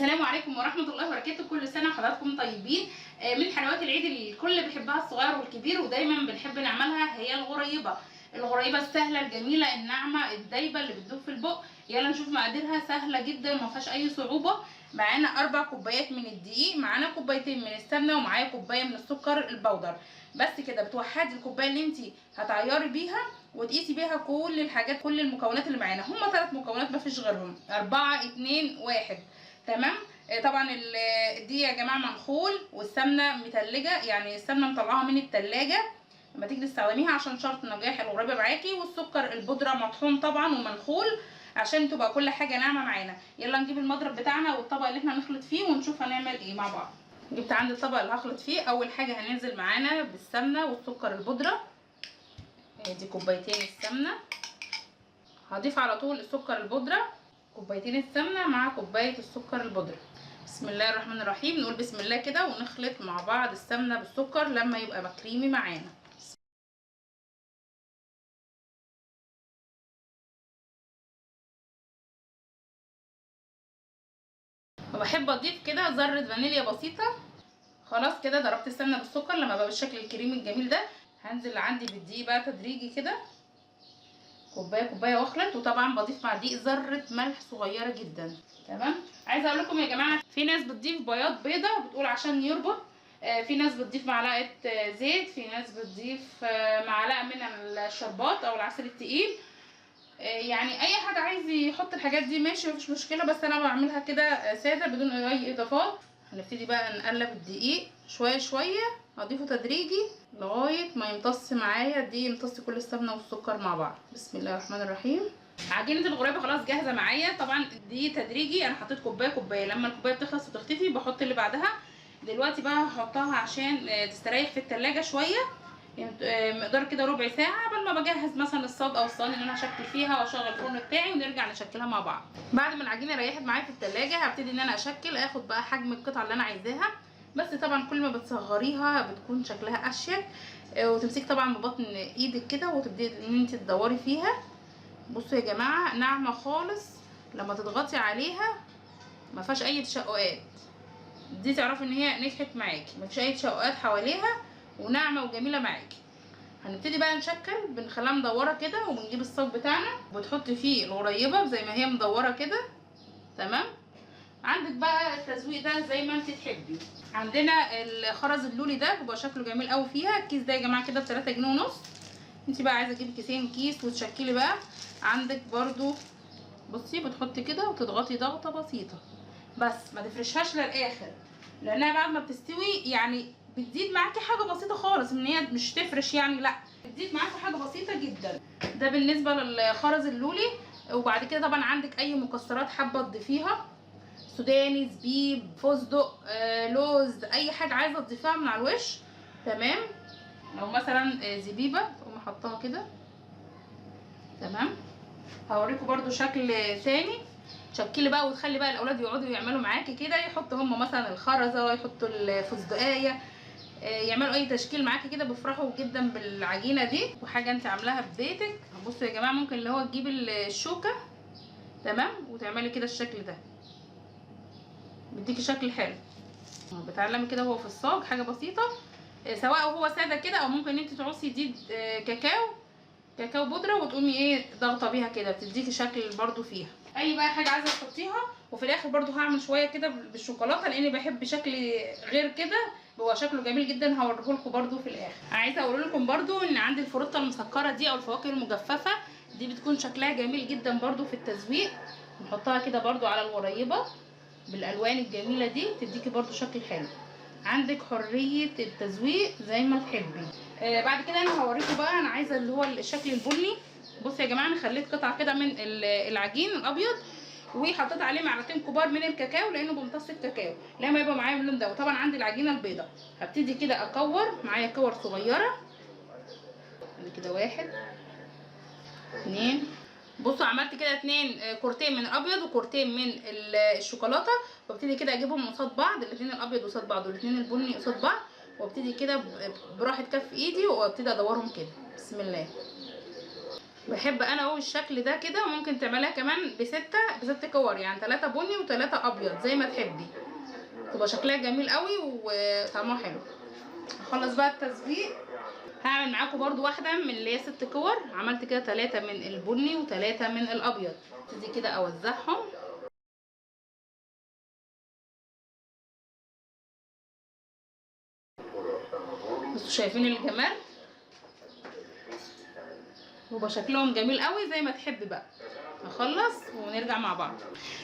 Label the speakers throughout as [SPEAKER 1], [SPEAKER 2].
[SPEAKER 1] السلام عليكم ورحمة الله وبركاته. كل سنة وحضراتكم طيبين. من حلويات العيد اللي الكل بيحبها الصغير والكبير، ودايما بنحب نعملها هي الغريبة. الغريبة السهلة الجميلة الناعمة الدايبة اللي بتدوب في البق. يلا نشوف مقاديرها، سهلة جدا ما فيهاش أي صعوبة. معانا 4 كوبايات من الدقيق، معانا كوبايتين من السمنة، ومعايا كوباية من السكر البودر. بس كده بتوحدي الكوبايه اللي انت هتعيري بيها وتقيسي بيها كل الحاجات، كل المكونات اللي معانا. هما 3 مكونات مفيش غيرهم، 4 2 1. تمام. طبعا الدقيق يا جماعه منخول، والسمنه متلجه، يعني السمنه مطلعاها من التلاجة لما تيجي تستخدميها عشان شرط نجاح الغريبه معاكي. والسكر البودره مطحون طبعا ومنخول عشان تبقى كل حاجه ناعمه معانا. يلا نجيب المضرب بتاعنا والطبق اللي احنا هنخلط فيه ونشوف هنعمل ايه مع بعض. جبت عندي الطبق اللي هخلط فيه. اول حاجه هننزل معانا بالسمنه والسكر البودره. دي كوبايتين السمنه، هضيف على طول السكر البودره، كوبايتين السمنه مع كوبايه السكر البودره. بسم الله الرحمن الرحيم. نقول بسم الله كده ونخلط مع بعض السمنه بالسكر لما يبقى مكريمي معانا. وبحب اضيف كده ذره فانيليا بسيطه. خلاص كده ضربت السمنه بالسكر لما بقى بالشكل الكريمي الجميل ده. هنزل عندي بالدقيق بقى تدريجي كده، كوبايه واخلط. وطبعا بضيف مع الدقيق ذره ملح صغيره جدا. تمام. عايزه اقول لكم يا جماعه، في ناس بتضيف بياض بيضه بتقول عشان يربط، في ناس بتضيف معلقه زيت، في ناس بتضيف معلقه من الشربات او العسل التقيل. يعني اي حد عايز يحط الحاجات دي ماشي مفيش مشكله، بس انا بعملها كده ساده بدون اي اضافات. هنبتدي بقى نقلب الدقيق شويه شويه، هضيفه تدريجي لغايه ما يمتص معايا الدقيق، يمتص كل السمنه والسكر مع بعض. بسم الله الرحمن الرحيم. عجينه الغريبه خلاص جاهزه معايا. طبعا الدقيق تدريجي، انا حطيت كوبايه، لما الكوبايه بتخلص وتختفي بحط اللي بعدها. دلوقتي بقى هحطها عشان تستريح في التلاجة شويه، مقدار كده ربع ساعه، قبل ما بجهز مثلا الصاج او الصواني اللي انا هشكل فيها واشغل الفرن بتاعي ونرجع نشكلها مع بعض. بعد ما العجينه ريحت معايا في التلاجة هبتدي ان انا اشكل، اخد بقى حجم القطعه اللي انا عايزاها. بس طبعا كل ما بتصغريها بتكون شكلها اشيك، وتمسكي طبعا ببطن ايدك كده وتبداي ان انت تدوري فيها. بصوا يا جماعه ناعمه خالص، لما تضغطي عليها ما فيهاش اي تشققات. دي تعرفي ان هي نجحت معاكي، ما فيش اي تشققات حواليها وناعمه وجميله معاكي. هنبتدي بقى نشكل، بنخليها مدوره كده، وبنجيب الصاج بتاعنا وبتحطي فيه الغريبه زي ما هي مدوره كده. تمام. عندك بقى التزويق ده زي ما انت تحبي. عندنا الخرز اللولي ده بيبقى شكله جميل قوي فيها. الكيس ده يا جماعه كده ب3 جنيه ونص. انت بقى عايزه تجيبي كيس وتشكلي بقى. عندك برضو بصي بتحطي كده وتضغطي ضغطه بسيطه، بس ما تفرشهاش للاخر، لانها بعد ما بتستوي يعني بتزيد معاكي حاجه بسيطه خالص، ان هي مش تفرش يعني، لا بتزيد معاكي حاجه بسيطه جدا. ده بالنسبه للخرز اللولي. وبعد كده طبعا عندك اي مكسرات حابه تضيفيها، سوداني، زبيب، فستق، لوز، اي حاجه عايزه تضيفيها من على الوش. تمام. لو مثلا زبيبه تقومي حطاها كده. تمام. هوريكم برده شكل تاني. تشكلي بقى وتخلي بقى الاولاد يقعدوا يعملوا معاكي كده، يحطوا هم مثلا الخرزه، يحطوا الفستقايه، يعملوا اي تشكيل معاكي كده، بيفرحوا جدا بالعجينه دي وحاجه انت عاملاها في بيتك. بصوا يا جماعه، ممكن اللي هو تجيبي الشوكه تمام وتعملي كده الشكل ده، بيديكي شكل حلو. بتعلمي كده هو في الصاج حاجه بسيطه، سواء هو ساده كده او ممكن انت تعوزي دي كاكاو بودره وتقومي ايه ضغطه بيها كده، بتديكي شكل برده فيها. اي بقى حاجه عايزه تحطيها. وفي الاخر برده هعمل شويه كده بالشوكولاته، لاني بحب شكل غير كده، هو شكله جميل جدا. هوريه لكم برده في الاخر. عايزه اقول لكم برده ان عندي الفروته المسكره دي او الفواكه المجففه دي بتكون شكلها جميل جدا برده في التزويق. نحطها كده برده على الغريبه بالالوان الجميله دي، تديكي برده شكل حلو. عندك حريه التزويق زي ما تحبي. بعد كده انا هوريكم بقى، انا عايزه اللي هو الشكل البني. بصوا يا جماعه، انا خليت قطعه كده من العجين الابيض وحطيت عليه معلقتين كبار من الكاكاو، لانه بيمتص الكاكاو لما يبقى معايا اللون ده. وطبعا عندي العجينه البيضاء. هبتدي كده اكور معايا كور صغيره كده، 1 2. بصوا عملت كده 2 كورتين من الابيض وكورتين من الشوكولاته، وابتدي كده اجيبهم قصاد بعض، الاثنين الابيض قصاد بعض والاثنين البني قصاد بعض، وابتدي كده براحه كف ايدي وابتدي ادورهم كده. بسم الله. بحب انا اهو الشكل ده كده، وممكن تعملها كمان بست كور، يعني 3 بني و3 ابيض زي ما تحبي، تبقى شكلها جميل قوي وطعمها حلو. هخلص بقى التسبيق، هعمل معاكم برضو واحده من اللي هي 6 كور. عملت كده 3 من البني و3 من الابيض. ابتدي كده اوزعهم. بصوا شايفين الجمال، ويبقى شكلهم جميل قوي زي ما تحب بقى. هخلص ونرجع مع بعض.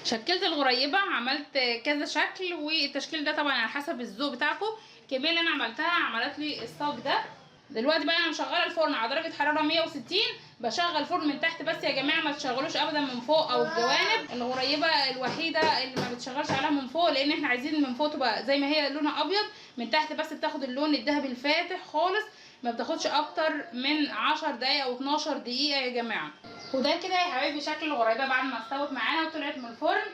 [SPEAKER 1] شكلت الغريبه، عملت كذا شكل، والتشكيل ده طبعا على حسب الذوق بتاعكم. الكميه اللي انا عملتها عملت لي الصاج ده. دلوقتي بقى انا مشغله الفرن على درجه حراره 160. بشغل الفرن من تحت بس يا جماعه، ما تشغلوش ابدا من فوق او الجوانب. الغريبه الوحيده اللي ما بتشغلش عليها من فوق، لان احنا عايزين من فوق تبقى زي ما هي لونها ابيض، من تحت بس بتاخد اللون الذهبي الفاتح خالص. ما بتاخدش اكتر من 10 دقايق او 12 دقيقه يا جماعه. وده كده يا حبايبي شكل الغريبه بعد ما استوت معانا وطلعت من الفرن.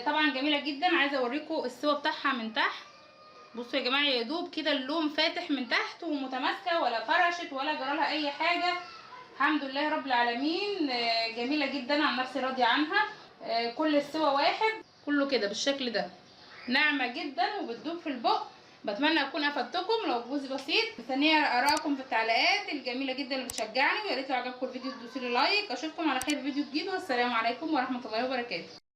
[SPEAKER 1] طبعا جميله جدا. عايزه اوريكم السوا بتاعها من تحت. بصوا يا جماعه، يا دوب كده اللون فاتح من تحت ومتماسكه، ولا فرشت ولا جرالها اي حاجه. الحمد لله رب العالمين. جميله جدا، عن نفسي راضيه عنها. كل السوا واحد، كله كده بالشكل ده، ناعمه جدا وبتدوب في البق. بتمنى اكون افدتكم. لو جزء بسيط، مستنيه ارائكم في التعليقات الجميله جدا اللي بتشجعني. ويا ريت لو عجبكم الفيديو تدوسوا لي لايك. اشوفكم على خير في فيديو جديد، والسلام عليكم ورحمه الله وبركاته.